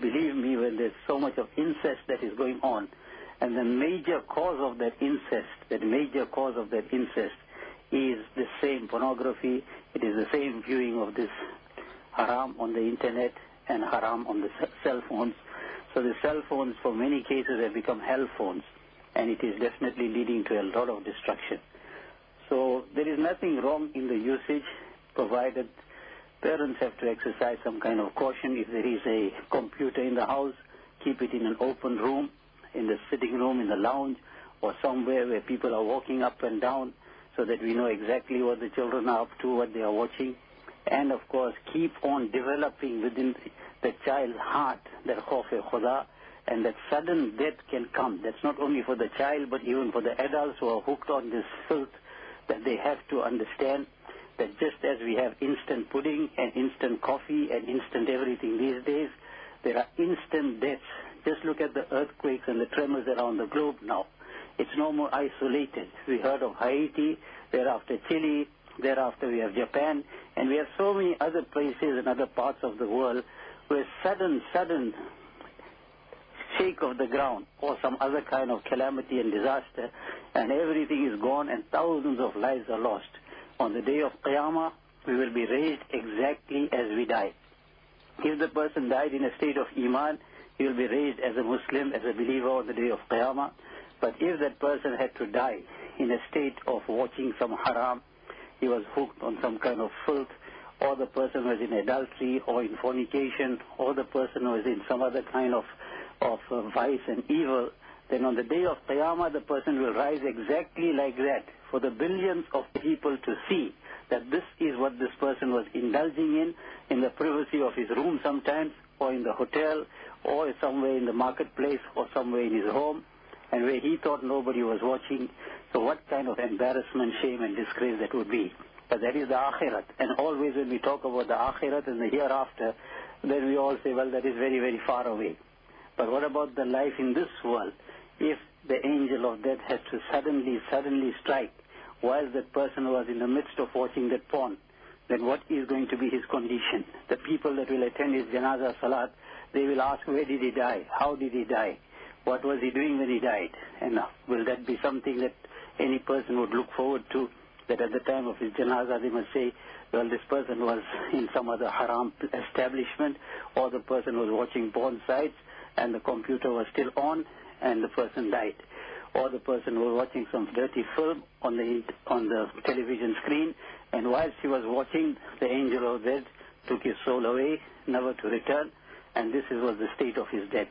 believe me, when there's so much of incest that is going on, and the major cause of that incest is the same pornography. It is the same viewing of this haram on the internet and haram on the cell phones. So the cell phones, for many cases, have become hell phones, and it is definitely leading to a lot of destruction. So there is nothing wrong in the usage, provided parents have to exercise some kind of caution. If there is a computer in the house, keep it in an open room, in the sitting room, in the lounge, or somewhere where people are walking up and down, so that we know exactly what the children are up to, what they are watching. And of course, keep on developing within the child's heart that khawf-e-khuda, and that sudden death can come. That's not only for the child, but even for the adults who are hooked on this filth, that they have to understand that just as we have instant pudding and instant coffee and instant everything these days, there are instant deaths. Just look at the earthquakes and the tremors around the globe now. It's no more isolated. We heard of Haiti, thereafter Chile, thereafter we have Japan, and we have so many other places and other parts of the world where sudden shake of the ground or some other kind of calamity and disaster, and everything is gone and thousands of lives are lost. On the day of Qiyamah, we will be raised exactly as we died. If the person died in a state of Iman, he will be raised as a Muslim, as a believer on the day of Qiyamah. But if that person had to die in a state of watching some haram, he was hooked on some kind of filth, or the person was in adultery or in fornication, or the person was in some other kind of vice and evil, then on the day of Qiyamah, the person will rise exactly like that for the billions of people to see that this is what this person was indulging in the privacy of his room sometimes, or in the hotel, or somewhere in the marketplace, or somewhere in his home, and where he thought nobody was watching. So what kind of embarrassment, shame and disgrace that would be. But that is the akhirat. And always when we talk about the akhirat and the hereafter, then we all say, well, that is very, very far away. But what about the life in this world? If the angel of death had to suddenly strike while that person was in the midst of watching that porn, then what is going to be his condition? The people that will attend his janazah salat, they will ask, where did he die? How did he die? What was he doing when he died? And will that be something that any person would look forward to, that at the time of his janazah they must say, well, this person was in some other haram establishment, or the person was watching porn sites and the computer was still on and the person died, or the person was watching some dirty film on the television screen, and whilst he was watching, the angel of death took his soul away, never to return, and this was the state of his death.